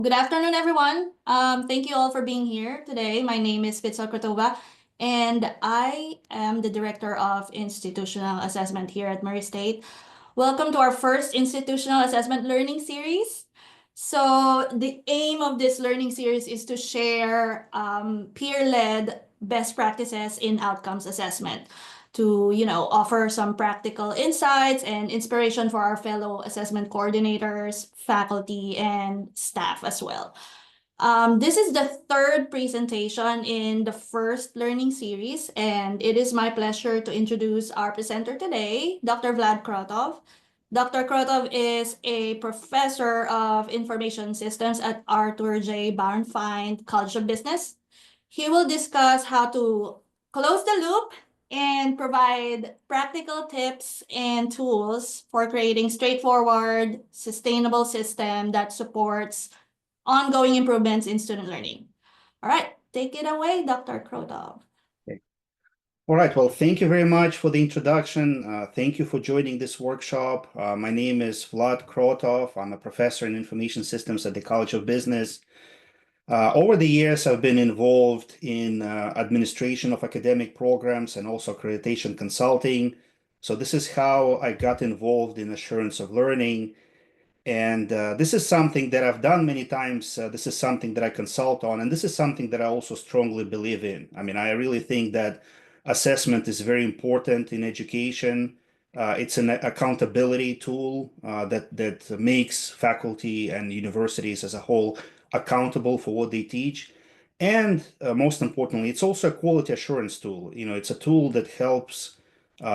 Good afternoon, everyone. Thank you all for being here today. My name is Vlad Krotov, and I am the Director of Institutional Assessment here at Murray State. Welcome to our first Institutional Assessment Learning Series. So the aim of this learning series is to share peer-led best practices in outcomes assessment to, offer some practical insights and inspiration for our fellow assessment coordinators, faculty, and staff as well. This is the third presentation in the first learning series, and it is my pleasure to introduce our presenter today, Dr. Vlad Krotov. Dr. Krotov is a professor of information systems at Arthur J. Bauernfeind College of Business. He will discuss how to close the loop and provide practical tips and tools for creating straightforward, sustainable system that supports ongoing improvements in student learning. All right, take it away, Dr. Krotov. Okay. All right, well, thank you very much for the introduction. Thank you for joining this workshop. My name is Vlad Krotov. I'm a professor in information systems at the College of Business. Over the years, I've been involved in administration of academic programs and also accreditation consulting. So this is how I got involved in assurance of learning. And this is something that I've done many times. This is something that I consult on, and this is something that I also strongly believe in. I mean, I really think that assessment is very important in education. It's an accountability tool that makes faculty and universities as a whole accountable for what they teach. And most importantly, it's also a quality assurance tool. It's a tool that helps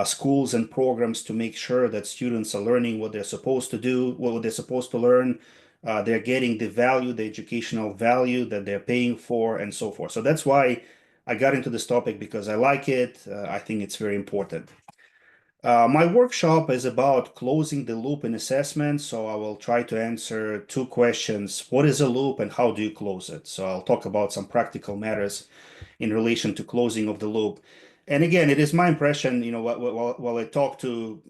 schools and programs to make sure that students are learning what they're supposed to do, what they're supposed to learn. They're getting the value, the educational value that they're paying for, and so forth. So that's why I got into this topic, because I like it. I think it's very important. My workshop is about closing the loop in assessment. So I will try to answer two questions. What is a loop and how do you close it? So I'll talk about some practical matters in relation to closing of the loop. And again, it is my impression, while I talk to,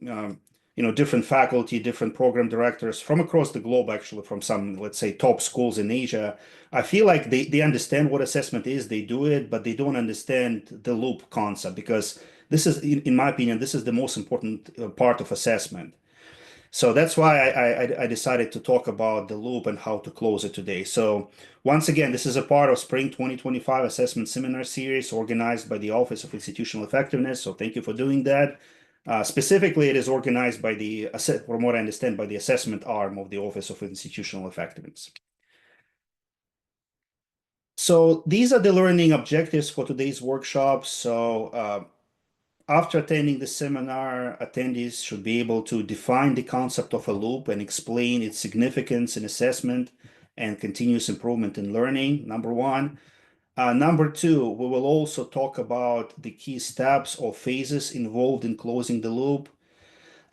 different faculty, different program directors from across the globe, actually from some, let's say, top schools in Asia, I feel like they understand what assessment is, they do it, but they don't understand the loop concept, because this is, in my opinion, this is the most important part of assessment. So that's why I decided to talk about the loop and how to close it today. So once again, this is a part of Spring 2025 Assessment Seminar Series organized by the Office of Institutional Effectiveness. So thank you for doing that. Specifically, it is organized by from what I understand, by the assessment arm of the Office of Institutional Effectiveness. So these are the learning objectives for today's workshop. So after attending the seminar, attendees should be able to define the concept of a loop and explain its significance in assessment and continuous improvement in learning, number one. Number two, we will also talk about the key steps or phases involved in closing the loop.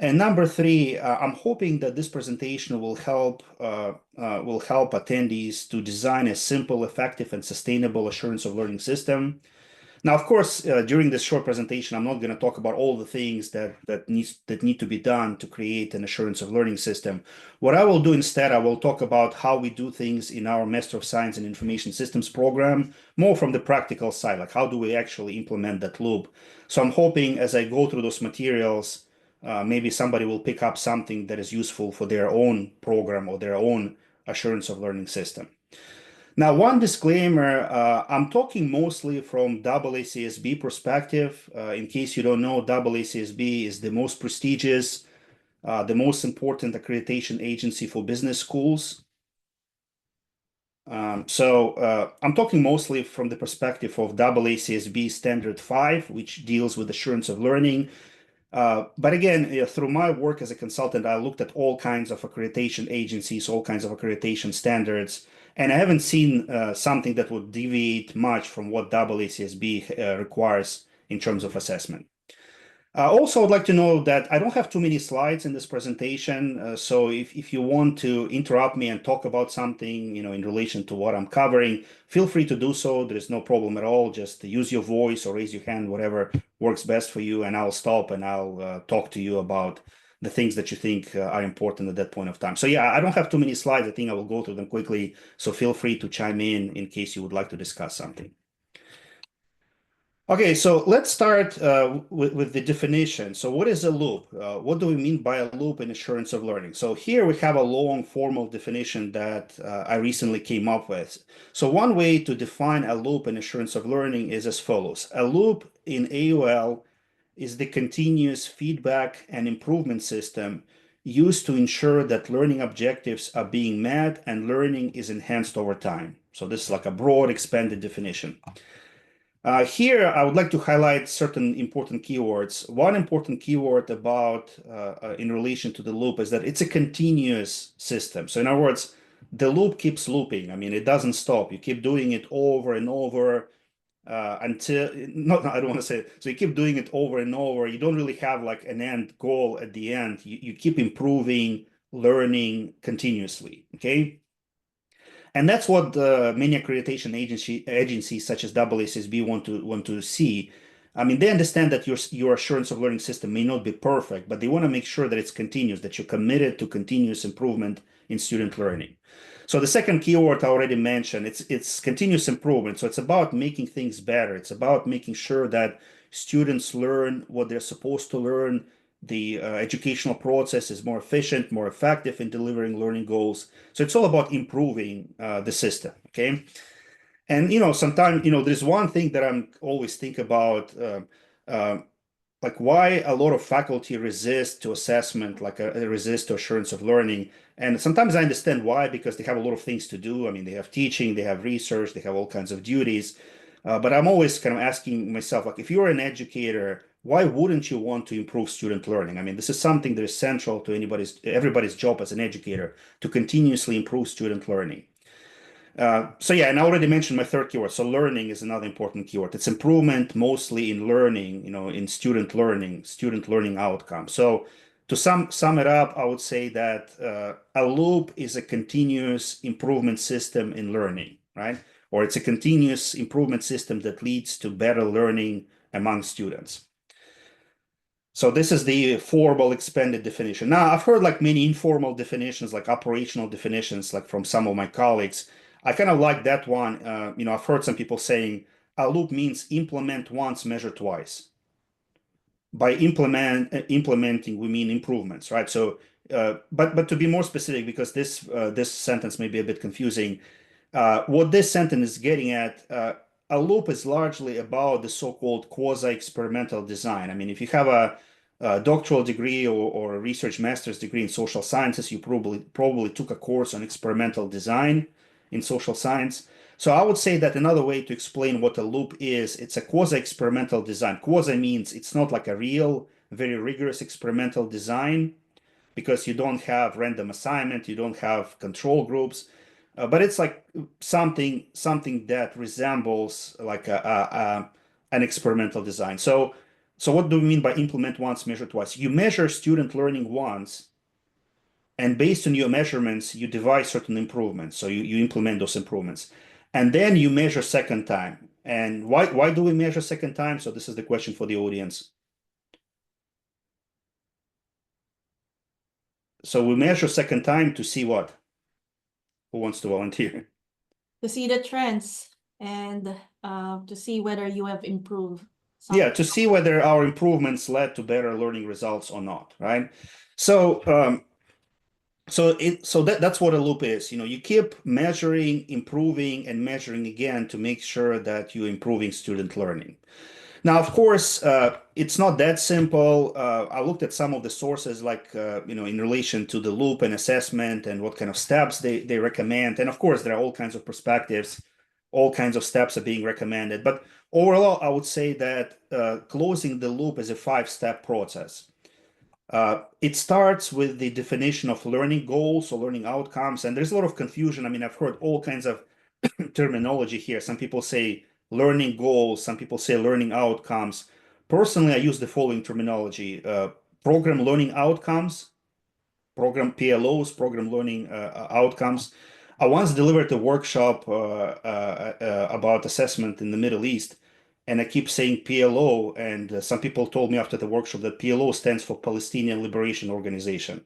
And number three, I'm hoping that this presentation will help attendees to design a simple, effective, and sustainable assurance of learning system. Now, of course, during this short presentation, I'm not going to talk about all the things that need to be done to create an assurance of learning system. What I will do instead, I will talk about how we do things in our Master of Science in Information Systems program, more from the practical side, like how do we actually implement that loop. So I'm hoping as I go through those materials, maybe somebody will pick up something that is useful for their own program or their own assurance of learning system. Now, one disclaimer, I'm talking mostly from AACSB perspective. In case you don't know, AACSB is the most prestigious, the most important accreditation agency for business schools. So I'm talking mostly from the perspective of AACSB Standard 5, which deals with assurance of learning. But again, through my work as a consultant, I looked at all kinds of accreditation agencies, all kinds of accreditation standards, and I haven't seen something that would deviate much from what AACSB requires in terms of assessment. Also, I'd like to know that I don't have too many slides in this presentation, so if you want to interrupt me and talk about something, in relation to what I'm covering, feel free to do so. There is no problem at all. Just use your voice or raise your hand, whatever works best for you, and I'll stop and I'll talk to you about the things that you think are important at that point of time. So yeah, I don't have too many slides. I think I will go through them quickly. So feel free to chime in case you would like to discuss something. Okay, so let's start with the definition. So what is a loop? What do we mean by a loop in assurance of learning? So here we have a long formal definition that I recently came up with. So one way to define a loop in assurance of learning is as follows. A loop in AUL is the continuous feedback and improvement system used to ensure that learning objectives are being met and learning is enhanced over time. So this is like a broad, expanded definition. Here, I would like to highlight certain important keywords. One important keyword about in relation to the loop is that it's a continuous system. So in other words, the loop keeps looping. I mean, it doesn't stop. You keep doing it over and over until, I don't want to say it. So you keep doing it over and over. You don't really have like an end goal at the end. You keep improving, learning continuously, okay? And that's what many accreditation agencies such as AASSB want to see. I mean, they understand that your assurance of learning system may not be perfect, but they want to make sure that it's continuous, that you're committed to continuous improvement in student learning. So the second keyword I already mentioned, it's continuous improvement. So it's about making things better. It's about making sure that students learn what they're supposed to learn. The educational process is more efficient, more effective in delivering learning goals. So it's all about improving the system, okay? And sometimes there's one thing that I'm always think about, uh, like why a lot of faculty resist to assessment, like resist to assurance of learning. And sometimes I understand why, because they have a lot of things to do. I mean, they have teaching, they have research, they have all kinds of duties. But I'm always kind of asking myself, like, if you're an educator, why wouldn't you want to improve student learning? I mean, this is something that is central to everybody's job as an educator, to continuously improve student learning. So yeah, and I already mentioned my third keyword. So learning is another important keyword. It's improvement mostly in learning, in student learning outcome. So to sum it up, I would say that a loop is a continuous improvement system in learning, right? Or it's a continuous improvement system that leads to better learning among students. So this is the formal expanded definition. Now, I've heard like many informal definitions, like operational definitions, like from some of my colleagues. I kind of like that one. I've heard some people saying a loop means implement once, measure twice. By implementing, we mean improvements, right? So, but to be more specific, because this sentence may be a bit confusing, what this sentence is getting at, a loop is largely about the so-called quasi-experimental design. I mean, if you have a doctoral degree or a research master's degree in social sciences, you probably took a course on experimental design in social science. So I would say that another way to explain what a loop is, it's a quasi-experimental design. Quasi means it's not like a real, very rigorous experimental design, because you don't have random assignment, you don't have control groups, but it's like something that resembles like an experimental design. So what do we mean by implement once, measure twice? You measure student learning once, and based on your measurements, you devise certain improvements. So you implement those improvements, and then you measure second time. And why do we measure second time? So this is the question for the audience. So we measure second time to see what? Who wants to volunteer? To see the trends and to see whether you have improved Yeah, something. to see whether our improvements led to better learning results or not, right? So that's what a loop is. You keep measuring, improving, and measuring again to make sure that you're improving student learning. Now, of course, it's not that simple. I looked at some of the sources, like in relation to the loop and assessment and what kind of steps they recommend. And of course, there are all kinds of perspectives, all kinds of steps are being recommended. But overall, I would say that closing the loop is a 5-step process. It starts with the definition of learning goals or learning outcomes, and there's a lot of confusion. I mean, I've heard all kinds of terminology here. Some people say learning goals, some people say learning outcomes. Personally, I use the following terminology: program learning outcomes, program PLOs, program learning outcomes. I once delivered a workshop about assessment in the Middle East, and I keep saying PLO, and some people told me after the workshop that PLO stands for Palestinian Liberation Organization.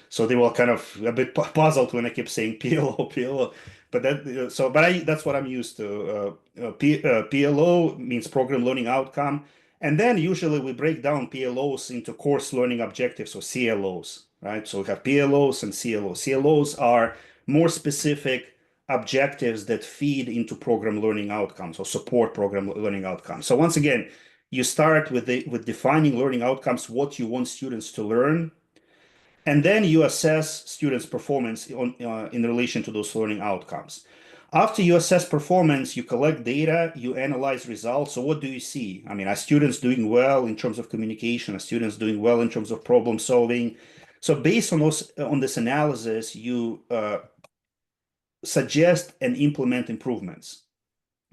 So they were kind of a bit puzzled when I kept saying PLO, PLO. But that's what I'm used to. PLO means Program Learning Outcome, and then usually we break down PLOs into Course Learning Objectives, or CLOs, right? So we have PLOs and CLOs. CLOs are more specific objectives that feed into program learning outcomes or support program learning outcomes. So once again, you start with defining learning outcomes, what you want students to learn, and then you assess students' performance in relation to those learning outcomes. After you assess performance, you collect data, you analyze results. So what do you see? I mean, are students doing well in terms of communication? Are students doing well in terms of problem solving? So based on this analysis, you suggest and implement improvements.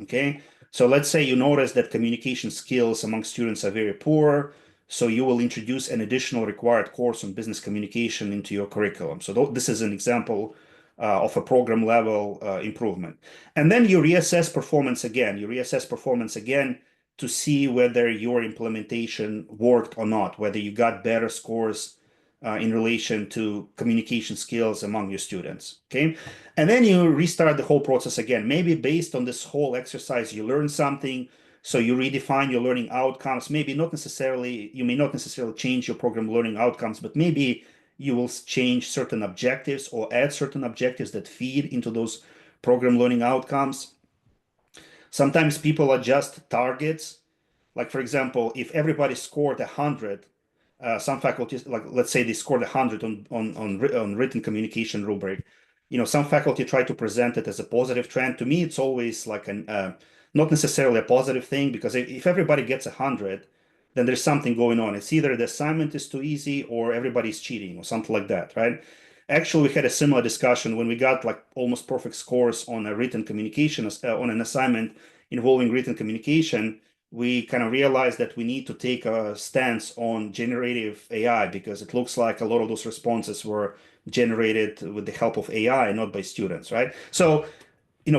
Okay, so let's say you notice that communication skills among students are very poor, so you will introduce an additional required course on business communication into your curriculum. So this is an example of a program level improvement. And then you reassess performance again. You reassess performance again to see whether your implementation worked or not, whether you got better scores in relation to communication skills among your students. Okay, and then you restart the whole process again. Maybe based on this whole exercise, you learn something. So you redefine your learning outcomes. Maybe not necessarily, you may not necessarily change your program learning outcomes, but maybe you will change certain objectives or add certain objectives that feed into those program learning outcomes. Sometimes people adjust targets. Like, for example, if everybody scored 100, some faculties, like let's say they scored 100 on written communication rubric, some faculty try to present it as a positive trend. To me, it's always like not necessarily a positive thing, because if everybody gets 100, then there's something going on. It's either the assignment is too easy or everybody's cheating or something like that, right? Actually, we had a similar discussion when we got like almost perfect scores on a written communication, on an assignment involving written communication. We kind of realized that we need to take a stance on generative AI, because it looks like a lot of those responses were generated with the help of AI, not by students, right? So,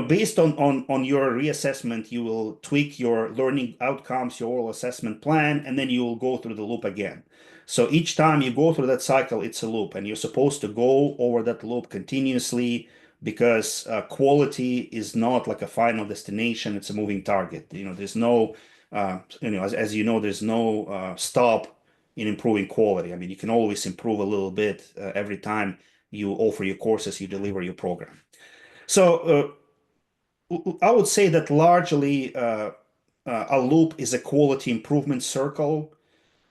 based on your reassessment, you will tweak your learning outcomes, your oral assessment plan, and then you will go through the loop again. So each time you go through that cycle, it's a loop, and you're supposed to go over that loop continuously, because quality is not like a final destination, it's a moving target. There's no as you know, there's no stop in improving quality. I mean, you can always improve a little bit every time you offer your courses, you deliver your program. So I would say that largely a loop is a quality improvement circle.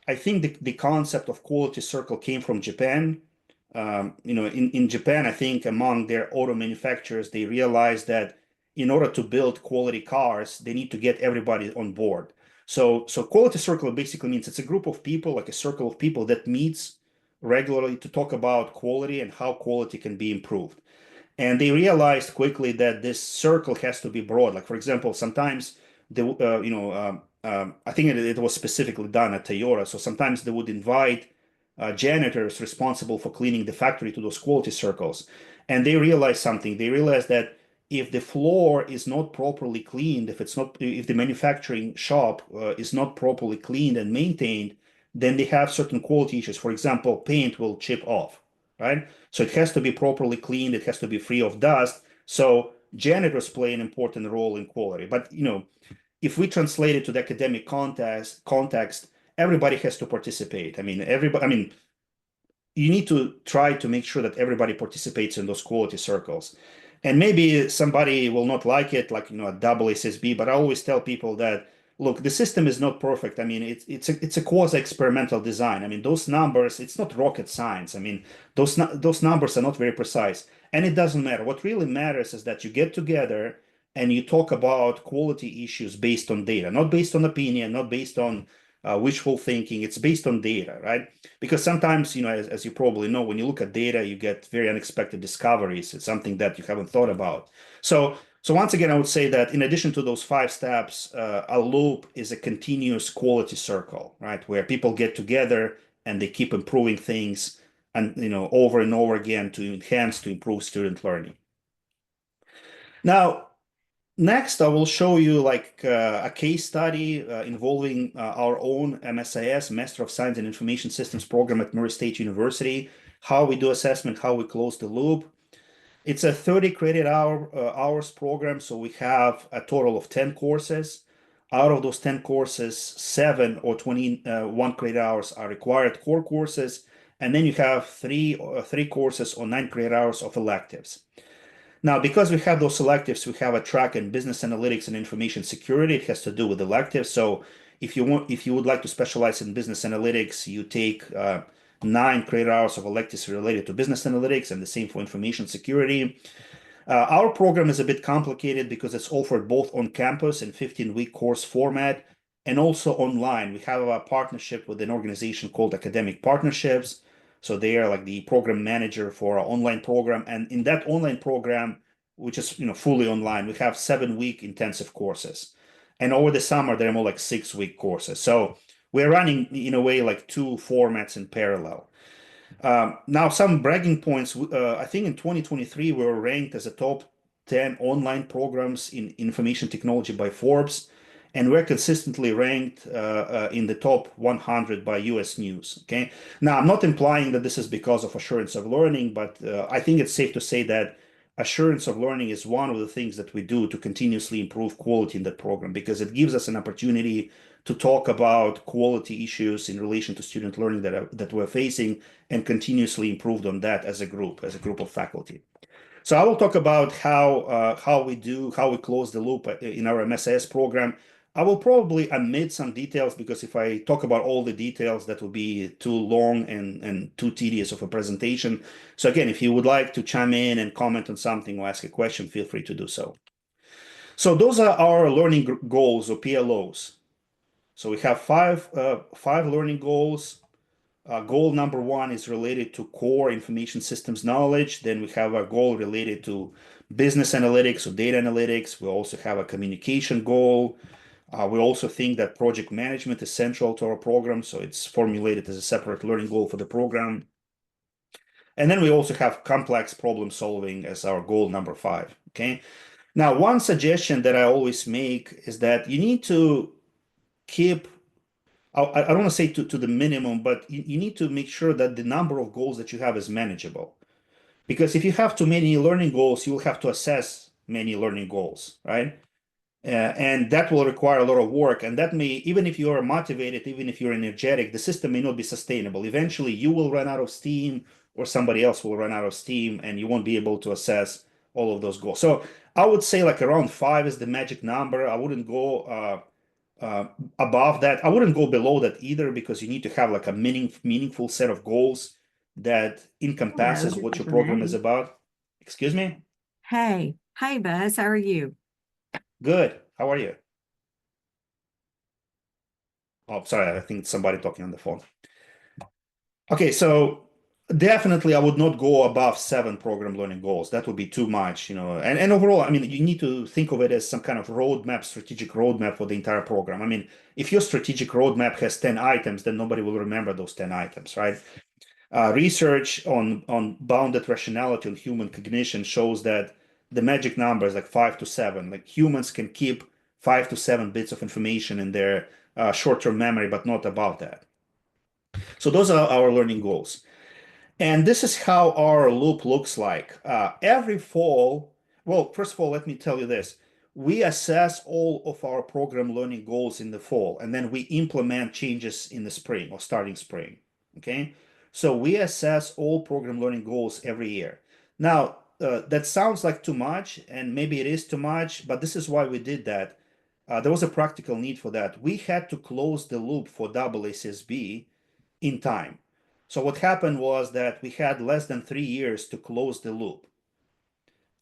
I think the concept of quality circle came from Japan. In Japan, I think among their auto manufacturers, they realized that in order to build quality cars, they need to get everybody on board. So quality circle basically means it's a group of people, like a circle of people that meets regularly to talk about quality and how quality can be improved. And they realized quickly that this circle has to be broad. Like, for example, sometimes I think it was specifically done at Toyota. So sometimes they would invite janitors responsible for cleaning the factory to those quality circles. And they realized something. They realized that if the floor is not properly cleaned, if the manufacturing shop is not properly cleaned and maintained, then they have certain quality issues. For example, paint will chip off, right? So it has to be properly cleaned. It has to be free of dust. So janitors play an important role in quality. But if we translate it to the academic context, everybody has to participate. I mean, everybody. I mean, you need to try to make sure that everybody participates in those quality circles. And maybe somebody will not like it, like a double SSB. But I always tell people that, look, the system is not perfect. I mean, it's a quasi-experimental design. I mean, those numbers, it's not rocket science. I mean, those numbers are not very precise, and it doesn't matter. What really matters is that you get together and you talk about quality issues based on data, not based on opinion, not based on wishful thinking. It's based on data, right? Because sometimes, as you probably know, when you look at data, you get very unexpected discoveries. It's something that you haven't thought about. So once again, I would say that in addition to those 5 steps, a loop is a continuous quality circle, right? Where people get together and they keep improving things and over and over again to enhance, to improve student learning. Now, Next, I will show you like a case study involving our own MSIS, Master of Science in Information Systems program at Murray State University, how we do assessment, how we close the loop. It's a 30 credit hours program, so we have a total of 10 courses. Out of those 10 courses, 7 or 21 credit hours are required core courses, and then you have three courses or 9 credit hours of electives. Now, because we have those electives, we have a track in business analytics and information security. It has to do with electives. So if you would like to specialize in business analytics, you take 9 credit hours of electives related to business analytics, and the same for information security. Our program is a bit complicated because it's offered both on campus in 15-week course format and also online. We have a partnership with an organization called Academic Partnerships. So they are like the program manager for our online program. And in that online program, which is fully online, we have 7-week intensive courses. And over the summer, they're more like 6-week courses. So we're running in a way like two formats in parallel. Now, some bragging points. I think in 2023, we were ranked as a top 10 online programs in information technology by Forbes, and we're consistently ranked in the top 100 by US News. Okay. Now, I'm not implying that this is because of assurance of learning, but I think it's safe to say that assurance of learning is one of the things that we do to continuously improve quality in that program because it gives us an opportunity to talk about quality issues in relation to student learning that we're facing and continuously improved on that as a group of faculty. So I will talk about how we close the loop in our MSIS program. I will probably omit some details because if I talk about all the details, that will be too long and too tedious of a presentation. So again, if you would like to chime in and comment on something or ask a question, feel free to do so. So those are our learning goals or PLOs. So we have five learning goals. Goal number 1 is related to core information systems knowledge. Then we have a goal related to business analytics or data analytics. We also have a communication goal. We also think that project management is central to our program, so it's formulated as a separate learning goal for the program. And then we also have complex problem solving as our goal number 5. Okay. Now, one suggestion that I always make is that you need to keep I don't want to say to the minimum, but you need to make sure that the number of goals that you have is manageable. Because if you have too many learning goals, you will have to assess many learning goals, right? And that will require a lot of work. And that may, even if you are motivated, even if you're energetic, the system may not be sustainable. Eventually, you will run out of steam, or somebody else will run out of steam, and you won't be able to assess all of those goals. So I would say like around 5 is the magic number. I wouldn't go above that. I wouldn't go below that either because you need to have like a meaningful set of goals that Hello, encompasses this what is your program is Renee. about. Excuse me? Hey, hi Buzz, how are you? Good. How are you? Oh, sorry. I think it's somebody talking on the phone. Okay, so definitely I would not go above 7 program learning goals. That would be too much, And overall, I mean, you need to think of it as some kind of roadmap, strategic roadmap for the entire program. I mean, if your strategic roadmap has 10 items, then nobody will remember those 10 items, right? Research on bounded rationality and human cognition shows that the magic number is like 5 to 7. Like humans can keep 5 to 7 bits of information in their short-term memory, but not above that. So those are our learning goals. And this is how our loop looks like. Every fall, well, first of all, let me tell you this. We assess all of our program learning goals in the fall, and then we implement changes in the spring or starting spring. Okay. So we assess all program learning goals every year. Now, that sounds like too much, and maybe it is too much, but this is why we did that. There was a practical need for that. We had to close the loop for AASSB in time. So what happened was that we had less than 3 years to close the loop.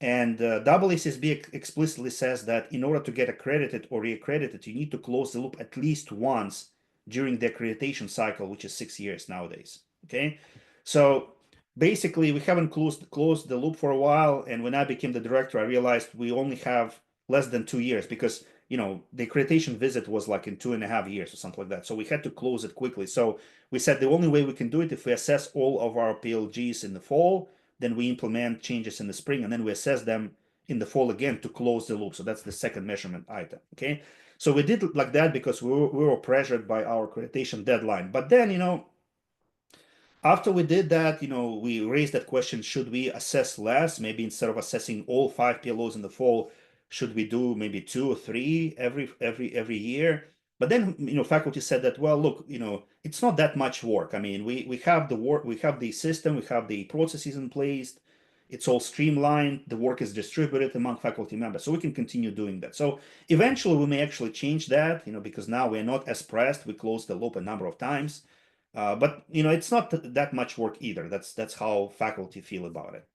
And AASSB explicitly says that in order to get accredited or reaccredited, you need to close the loop at least once during the accreditation cycle, which is 6 years nowadays. Okay, so basically we haven't closed the loop for a while. And when I became the director, I realized we only have less than 2 years because the accreditation visit was like in 2.5 years or something like that. So we had to close it quickly. So we said the only way we can do it if we assess all of our PLGs in the fall, then we implement changes in the spring, and then we assess them in the fall again to close the loop. So that's the second measurement item. Okay. So we did like that because we were pressured by our accreditation deadline. But then, after we did that, we raised that question, should we assess less? Maybe instead of assessing all 5 PLOs in the fall, should we do maybe 2 or 3 every year? But then, faculty said that, well, look, it's not that much work. I mean, we have the work, we have the system, we have the processes in place. It's all streamlined. The work is distributed among faculty members, so we can continue doing that. So eventually, we may actually change that, because now we're not as pressed. We closed the loop a number of times. But it's not that much work either. That's how faculty feel about it.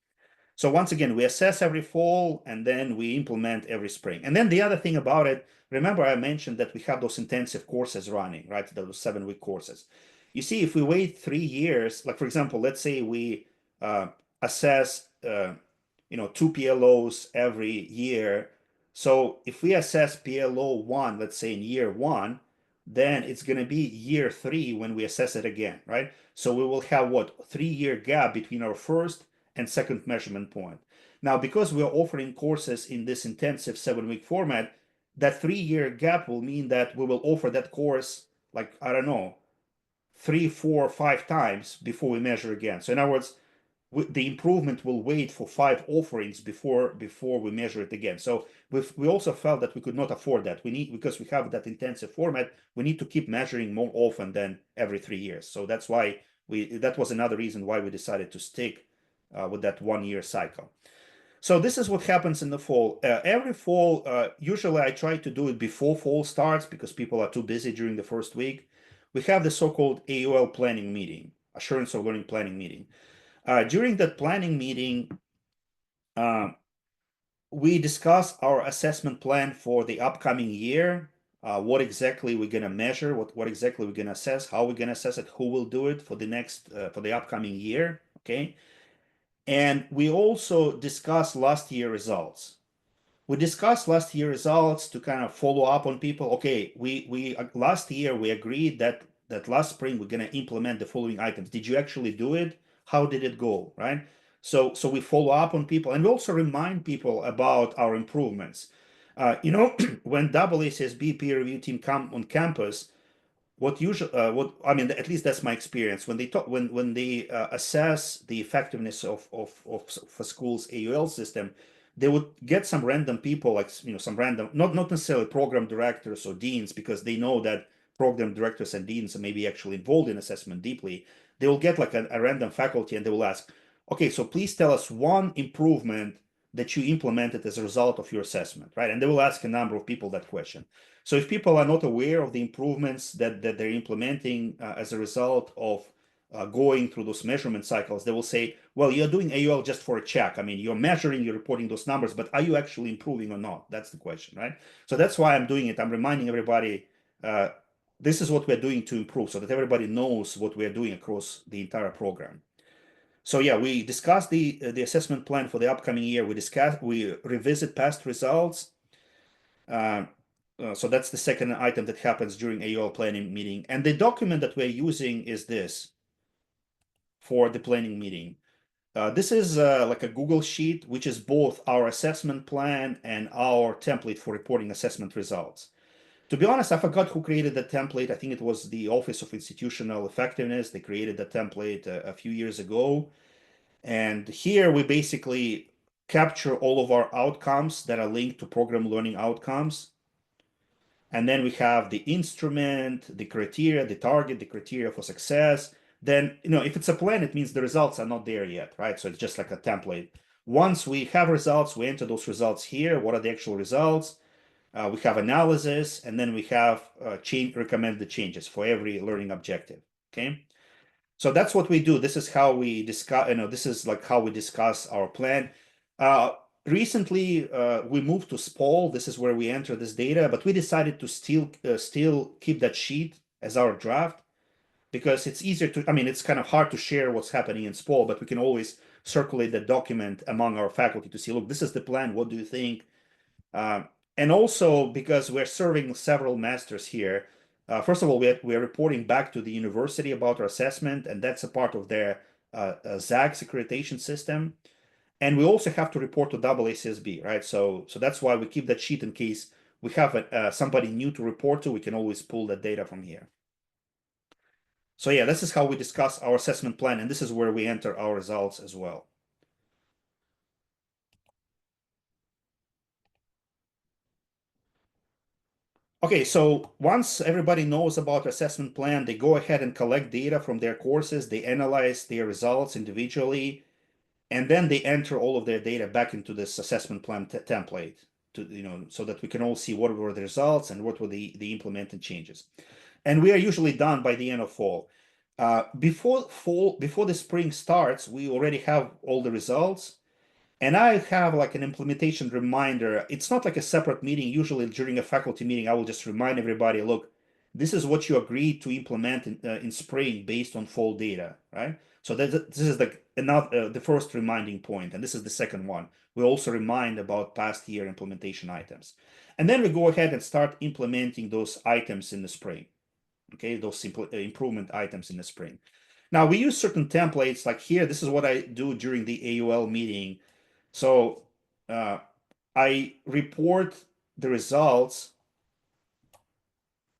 So once again, we assess every fall and then we implement every spring. And then the other thing about it, remember I mentioned that we have those intensive courses running, right? Those 7-week courses. You see, if we wait 3 years, like for example, let's say we assess 2 PLOs every year. So if we assess PLO 1, let's say in year 1, then it's going to be year 3 when we assess it again, right? So we will have what, 3-year gap between our first and second measurement point. Now, because we're offering courses in this intensive 7-week format, that 3-year gap will mean that we will offer that course, like, I don't know, 3, 4, 5 times before we measure again. So in other words, the improvement will wait for 5 offerings before we measure it again. So we also felt that we could not afford that. Because we have that intensive format, we need to keep measuring more often than every 3 years. So that's why that was another reason why we decided to stick with that 1-year cycle. So this is what happens in the fall. Every fall, usually I try to do it before fall starts because people are too busy during the first week. We have the so-called AUL planning meeting, Assurance of Learning Planning meeting. During that planning meeting, we discuss our assessment plan for the upcoming year, what exactly we're going to measure, what exactly we're going to assess, how we're going to assess it, who will do it for the upcoming year, okay? And we also discuss last year results. We discussed last year results to kind of follow up on people. Okay, we last year we agreed that last spring we're going to implement the following items. Did you actually do it? How did it go? Right? So we follow up on people, and we also remind people about our improvements. When AACSB peer review team come on campus, what I mean, at least that's my experience, when they talk, when they assess the effectiveness of a school's AUL system, they would get some random people, like some random, not necessarily program directors or deans, because they know that program directors and deans are maybe actually involved in assessment deeply. They will get like a random faculty and they will ask, okay, so please tell us one improvement that you implemented as a result of your assessment, right? And they will ask a number of people that question. So if people are not aware of the improvements that they're implementing as a result of going through those measurement cycles, they will say, well, you're doing AUL just for a check. I mean, you're measuring, you're reporting those numbers, but are you actually improving or not? That's the question, right? So that's why I'm doing it. I'm reminding everybody, this is what we're doing to improve, so that everybody knows what we're doing across the entire program. So yeah, we discussed the assessment plan for the upcoming year. We revisit past results. So that's the second item that happens during AUL planning meeting. And the document that we're using is this for the planning meeting. This is like a Google sheet, which is both our assessment plan and our template for reporting assessment results. To be honest, I forgot who created the template. I think it was the Office of Institutional Effectiveness. They created the template a few years ago. And here we basically capture all of our outcomes that are linked to program learning outcomes. And then we have the instrument, the criteria, the target, the criteria for success. Then, if it's a plan, it means the results are not there yet, right? So it's just like a template. Once we have results, we enter those results here. What are the actual results? We have analysis, and then we have recommended changes for every learning objective, okay? So that's what we do. This is how we discuss, this is like how we discuss our plan. Recently, we moved to SPOL. This is where we enter this data, but we decided to still keep that sheet as our draft because it's easier to, I mean, it's kind of hard to share what's happening in SPOL, but we can always circulate that document among our faculty to see, look, this is the plan. What do you think? And also because we're serving several masters here, first of all, we're reporting back to the university about our assessment, and that's a part of their ZAGS accreditation system. And we also have to report to IASB, right? So that's why we keep that sheet in case we have somebody new to report to. We can always pull that data from here. So yeah, this is how we discuss our assessment plan, and this is where we enter our results as well. Okay, so once everybody knows about the assessment plan, they go ahead and collect data from their courses, they analyze their results individually, and then they enter all of their data back into this assessment plan template to, so that we can all see what were the results and what were the implemented changes. And we are usually done by the end of fall. Before the spring starts, we already have all the results. And I have like an implementation reminder. It's not like a separate meeting. Usually during a faculty meeting, I will just remind everybody, look, this is what you agreed to implement in spring based on fall data, right? So this is the first reminding point, and this is the second one. We also remind about past year implementation items. And then we go ahead and start implementing those items in the spring, okay? Those improvement items in the spring. Now we use certain templates like here. This is what I do during the AUL meeting. So I report the results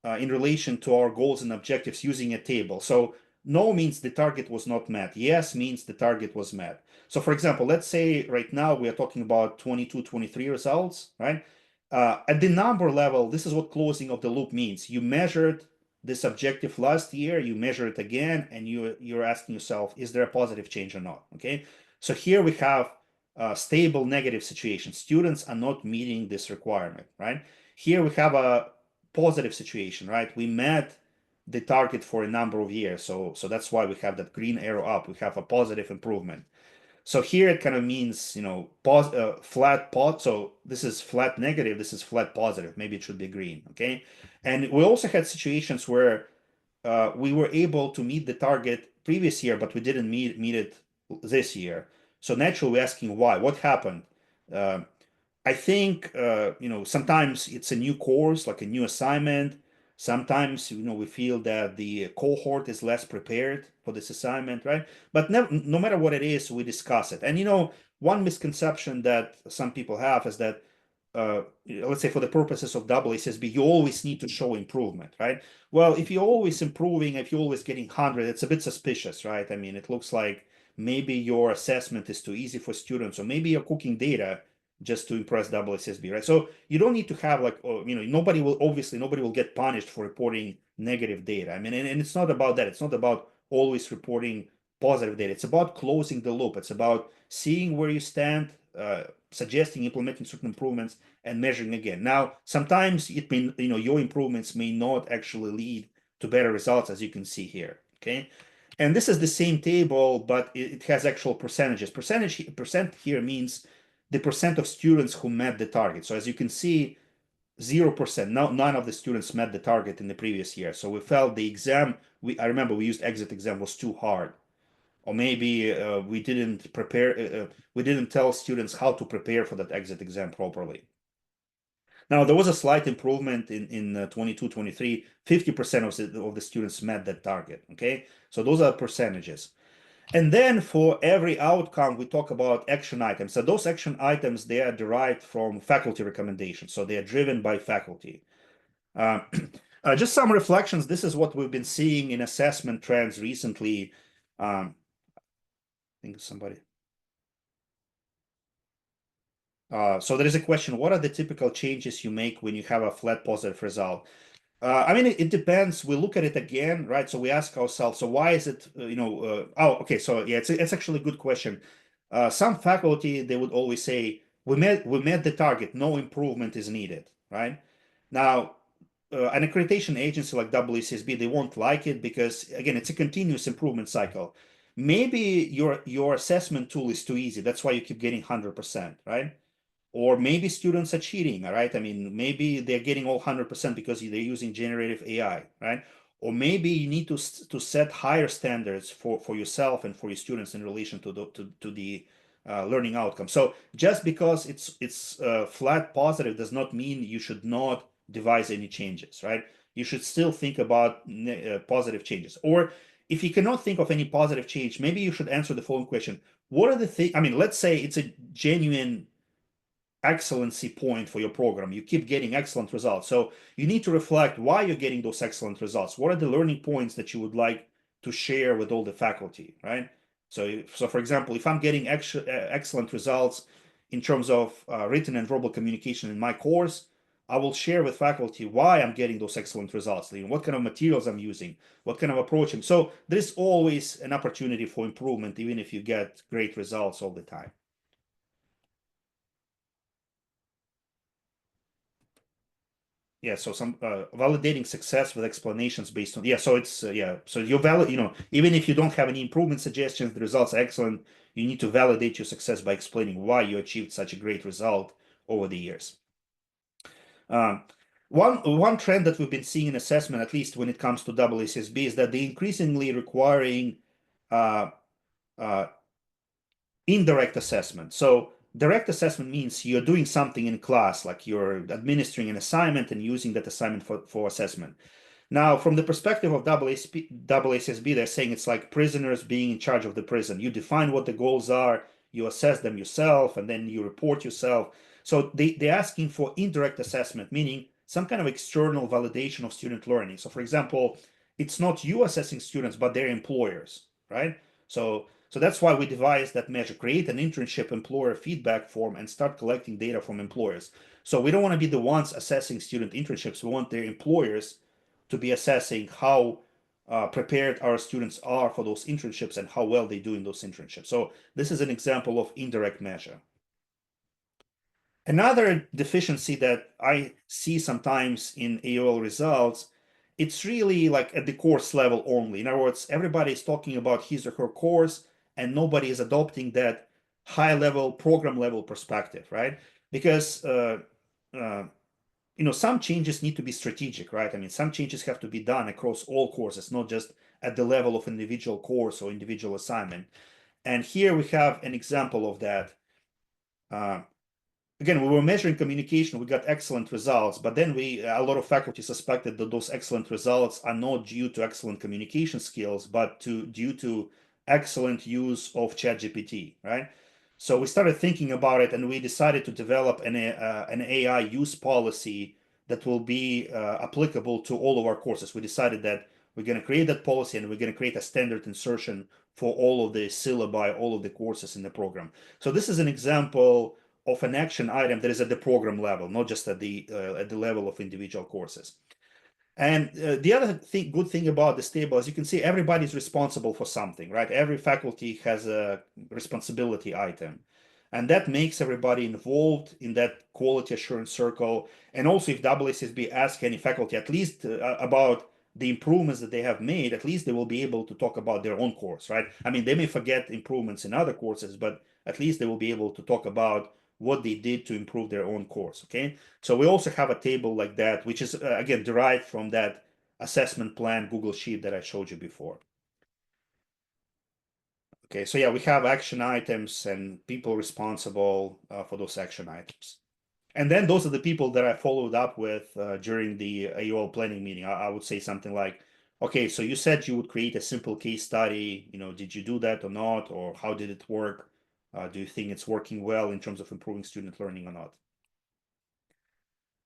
in relation to our goals and objectives using a table. So no means the target was not met. Yes means the target was met. So for example, let's say right now we are talking about 22, 23 results, right? At the number level, this is what closing of the loop means. You measured this objective last year, you measure it again, and you're asking yourself, is there a positive change or not? Okay. So here we have stable negative situation. Students are not meeting this requirement, right? Here we have a positive situation, right? We met the target for a number of years. So that's why we have that green arrow up. We have a positive improvement. So here it kind of means, flat pot. So this is flat negative. This is flat positive. Maybe it should be green. Okay. And we also had situations where we were able to meet the target previous year, but we didn't meet it this year. So naturally, we're asking why. What happened? I think sometimes it's a new course, like a new assignment. Sometimes we feel that the cohort is less prepared for this assignment, right? But no matter what it is, we discuss it. And one misconception that some people have is that let's say for the purposes of IASB, you always need to show improvement, right? Well, if you're always improving, if you're always getting 100, it's a bit suspicious, right? I mean, it looks like maybe your assessment is too easy for students, or maybe you're cooking data just to impress IASB, right? So you don't need to have like, nobody will get punished for reporting negative data. I mean, and it's not about that. It's not about always reporting positive data. It's about closing the loop. It's about seeing where you stand, suggesting, implementing certain improvements, and measuring again. Now, sometimes it may, your improvements may not actually lead to better results, as you can see here, okay? And this is the same table, but it has actual percentages. Percent here means the percent of students who met the target. So as you can see, 0%. None of the students met the target in the previous year. So we felt the exam, I remember we used exit exam, was too hard. Or maybe we didn't prepare, we didn't tell students how to prepare for that exit exam properly. Now, there was a slight improvement in 22, 23, 50% of the students met that target, okay? So those are percentages. And then for every outcome, we talk about action items. So those action items, they are derived from faculty recommendations. So they are driven by faculty. Just some reflections. This is what we've been seeing in assessment trends recently. I think somebody. So there is a question, what are the typical changes you make when you have a flat positive result? I mean, it depends. We look at it again, right? So we ask ourselves, so why is it, okay. So yeah, it's actually a good question. Some faculty, they would always say, we met the target, no improvement is needed, right? Now, an accreditation agency like IASB, they won't like it because, again, it's a continuous improvement cycle. Maybe your assessment tool is too easy. That's why you keep getting 100%, right? Or maybe students are cheating, all right? I mean, maybe they're getting all 100% because they're using generative AI, right? Or maybe you need to set higher standards for yourself and for your students in relation to the learning outcome. So just because it's flat positive does not mean you should not devise any changes, right? You should still think about positive changes. Or if you cannot think of any positive change, maybe you should answer the following question. what are the things, I mean, let's say it's a genuine excellency point for your program. You keep getting excellent results. So you need to reflect why you're getting those excellent results. What are the learning points that you would like to share with all the faculty, right? So for example, if I'm getting excellent results in terms of written and verbal communication in my course, I will share with faculty why I'm getting those excellent results, what kind of materials I'm using, what kind of approach. So there's always an opportunity for improvement, even if you get great results all the time. Yeah, so some validating success with explanations based on, yeah, so it's yeah, so you're valid, even if you don't have any improvement suggestions, the results are excellent. You need to validate your success by explaining why you achieved such a great result over the years. Um, one trend that we've been seeing in assessment, at least when it comes to WSSB, is that they increasingly requiring uh, uh, indirect assessment. So direct assessment means you're doing something in class, like you're administering an assignment and using that assignment for assessment. Now, from the perspective of WSSB, they're saying it's like prisoners being in charge of the prison. You define what the goals are, you assess them yourself, and then you report yourself. So they're asking for indirect assessment, meaning some kind of external validation of student learning. So, for example, it's not you assessing students, but their employers, right? So that's why we devised that measure. Create an internship employer feedback form and start collecting data from employers. So we don't want to be the ones assessing student internships. We want their employers to be assessing how prepared our students are for those internships and how well they do in those internships. So this is an example of indirect measure. Another deficiency that I see sometimes in AOL results, it's really like at the course level only. In other words, everybody is talking about his or her course and nobody is adopting that high level, program level perspective, right? Because uh, some changes need to be strategic, right? I mean, some changes have to be done across all courses, not just at the level of individual course or individual assignment. And here we have an example of that. Uh, Again, we were measuring communication, we got excellent results, but then a lot of faculty suspected that those excellent results are not due to excellent communication skills, but due to excellent use of ChatGPT, right? So we started thinking about it and we decided to develop an AI use policy that will be applicable to all of our courses. We decided that we're going to create that policy and we're going to create a standard insertion for all of the syllabi, all of the courses in the program. So this is an example of an action item that is at the program level, not just at the level of individual courses. And the other good thing about this table, as you can see, everybody's responsible for something, right? Every faculty has a responsibility item. And that makes everybody involved in that quality assurance circle. And also if WSSB asks any faculty at least about the improvements that they have made, at least they will be able to talk about their own course, right? I mean, they may forget improvements in other courses, but at least they will be able to talk about what they did to improve their own course, okay? So we also have a table like that, which is, again, derived from that assessment plan Google Sheet that I showed you before. Okay, so yeah, we have action items and people responsible for those action items. And then those are the people that I followed up with during the AOL planning meeting. I would say something like, okay, so you said you would create a simple case study. Did you do that or not? Or how did it work? Do you think it's working well in terms of improving student learning or not?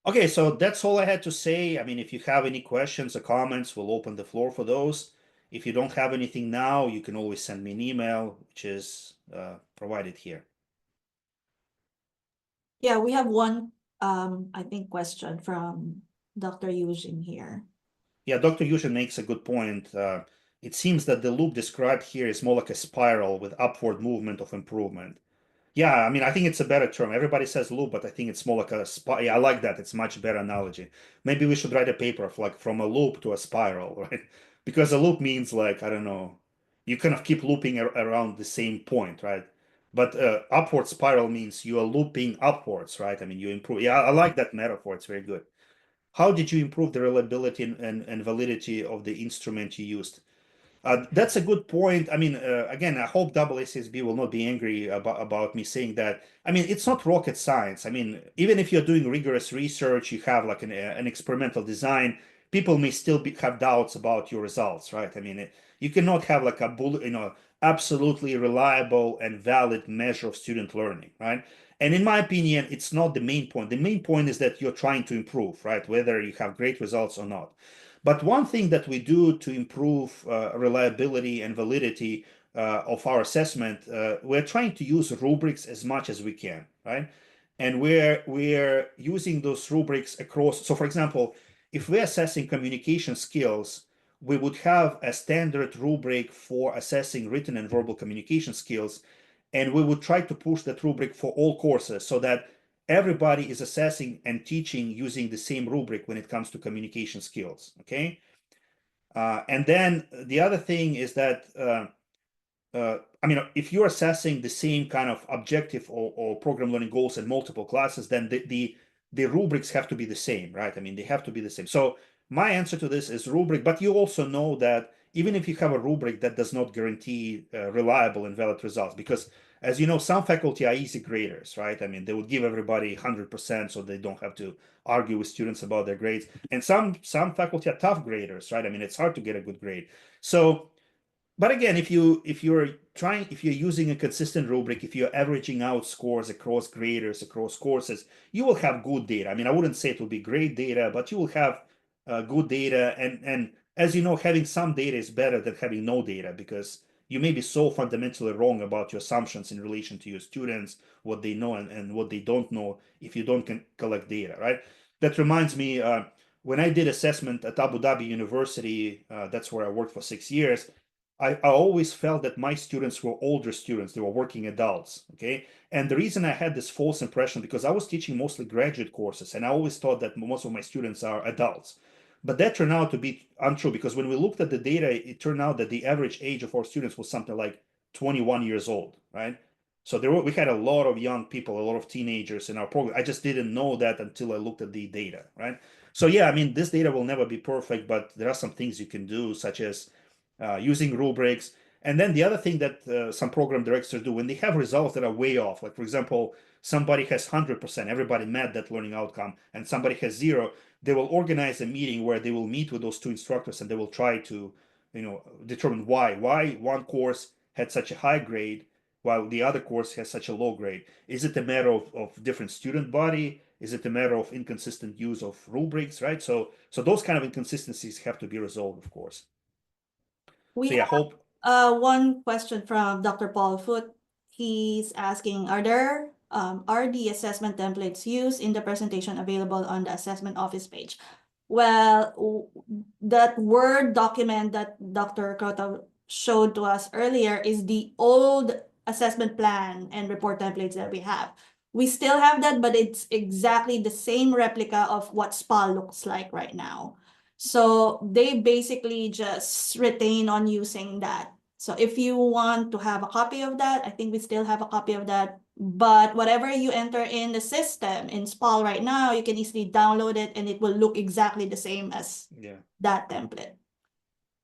Okay, so that's all I had to say. I mean, if you have any questions or comments, we'll open the floor for those. If you don't have anything now, you can always send me an email, which is provided here. Yeah, we have one, I think, question from Dr. Eugene here. Yeah, Dr. Yushin makes a good point. It seems that the loop described here is more like a spiral with upward movement of improvement. Yeah, I mean, I think it's a better term. Everybody says loop, but I think it's more like a spiral. Yeah, I like that. It's much better analogy. Maybe we should write a paper of like from a loop to a spiral, right? Because a loop means like, I don't know, you kind of keep looping around the same point, right? But upward spiral means you are looping upwards, right? I mean, you improve. Yeah, I like that metaphor. It's very good. How did you improve the reliability and validity of the instrument you used? That's a good point. I mean, again, I hope WSSB will not be angry about me saying that. I mean, it's not rocket science. I mean, even if you're doing rigorous research, you have like an experimental design, people may still have doubts about your results, right? I mean, you cannot have like absolutely reliable and valid measure of student learning, right? And in my opinion, it's not the main point. The main point is that you're trying to improve, right? Whether you have great results or not. But one thing that we do to improve reliability and validity of our assessment, we're trying to use rubrics as much as we can, right? And we're using those rubrics across. So, for example, if we're assessing communication skills, we would have a standard rubric for assessing written and verbal communication skills, and we would try to push that rubric for all courses so that everybody is assessing and teaching using the same rubric when it comes to communication skills. Okay. And then the other thing is that I mean, if you're assessing the same kind of objective or program learning goals in multiple classes, then the rubrics have to be the same, right? I mean, they have to be the same. So my answer to this is rubric, but you also know that even if you have a rubric, that does not guarantee reliable and valid results, because as you know, some faculty are easy graders, right? I mean, they would give everybody 100% so they don't have to argue with students about their grades. And some faculty are tough graders, right? I mean, it's hard to get a good grade. So but again, if you're using a consistent rubric, if you're averaging out scores across graders, across courses, you will have good data. I mean, I wouldn't say it will be great data, but you will have good data. And as you know, having some data is better than having no data, because you may be so fundamentally wrong about your assumptions in relation to your students, what they know and what they don't know, if you don't collect data, right? That reminds me, when I did assessment at Abu Dhabi University, that's where I worked for 6 years. I always felt that my students were older students, they were working adults. Okay. And the reason I had this false impression, because I was teaching mostly graduate courses, and I always thought that most of my students are adults. But that turned out to be untrue, because when we looked at the data, it turned out that the average age of our students was something like 21 years old, right? So we had a lot of young people, a lot of teenagers in our program. I just didn't know that until I looked at the data, right? So yeah, I mean, this data will never be perfect, but there are some things you can do, such as using rubrics. And then the other thing that some program directors do when they have results that are way off, like for example, somebody has 100%, everybody met that learning outcome, and somebody has zero, they will organize a meeting where they will meet with those two instructors and they will try to, determine why one course had such a high grade while the other course has such a low grade. Is it a matter of different student body? Is it a matter of inconsistent use of rubrics, right? So those kind of inconsistencies have to be resolved, of course. We So yeah, hope. one question from Dr. Paul Foot. He's asking, are the assessment templates used in the presentation available on the assessment office page? Well, that Word document that Dr. Krotov showed to us earlier is the old assessment plan and report templates that we have. We still have that, but it's exactly the same replica of what SPA looks like right now. So they basically just retain on using that. So if you want to have a copy of that, I think we still have a copy of that. But whatever you enter in the system in SPAL right now, you can easily download it and it will look exactly the same as that template.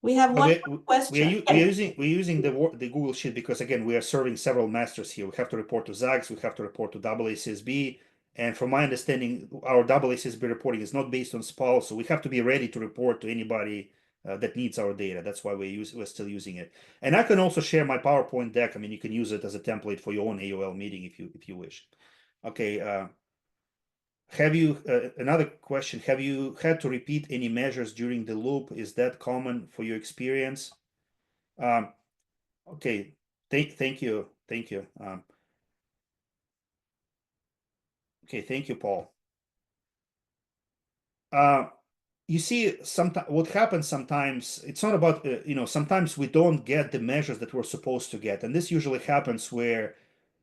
We have one question. We're using the Google Sheet because again we are serving several masters here. We have to report to ZAGS, we have to report to AACSB, and from my understanding, our AACSB reporting is not based on SPAL, so we have to be ready to report to anybody that needs our data. That's why we're still using it. And I can also share my PowerPoint deck. I mean, you can use it as a template for your own AOL meeting if you wish. Okay. Have you, another question, have you had to repeat any measures during the loop? Is that common for your experience? Okay, thank you. Okay, thank you, Paul. You see, sometimes what happens sometimes, it's not about, sometimes we don't get the measures that we're supposed to get. And this usually happens where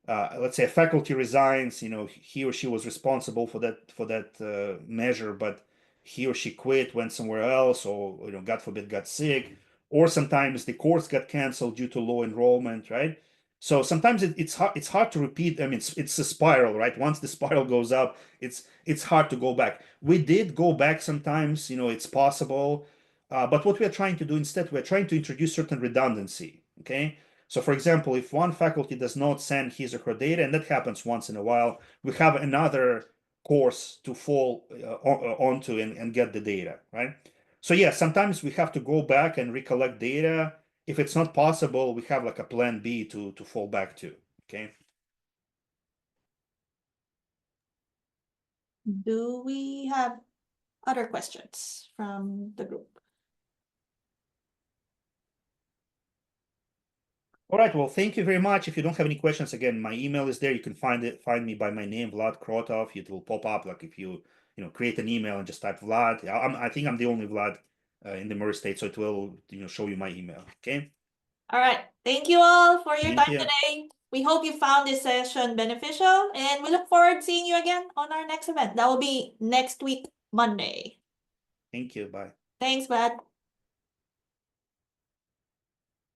let's say a faculty resigns, he or she was responsible for that measure, but he or she quit, went somewhere else, or God forbid, got sick, or sometimes the course got canceled due to low enrollment, right? So sometimes it's hard to repeat. I mean, it's a spiral, right? Once the spiral goes up, it's hard to go back. We did go back sometimes, it's possible, but what we are trying to do instead, we're trying to introduce certain redundancy. Okay. So for example, if one faculty does not send his or her data, and that happens once in a while, we have another course to fall onto and get the data, right? So yeah, sometimes we have to go back and recollect data. if it's not possible, we have like a plan B to fall back to. Okay. Do we have other questions from the group? All right. Well, thank you very much. If you don't have any questions, again, my email is there. You can find me by my name, Vlad Krotov. It will pop up like if you create an email and just type Vlad. I think I'm the only Vlad in the Murray State, so it will show you my email. Okay. All right. Thank you all for your Thank time you. today. We hope you found this session beneficial, and we look forward to seeing you again on our next event. That will be next week, Monday. Thank you. Bye. Thanks, Vlad.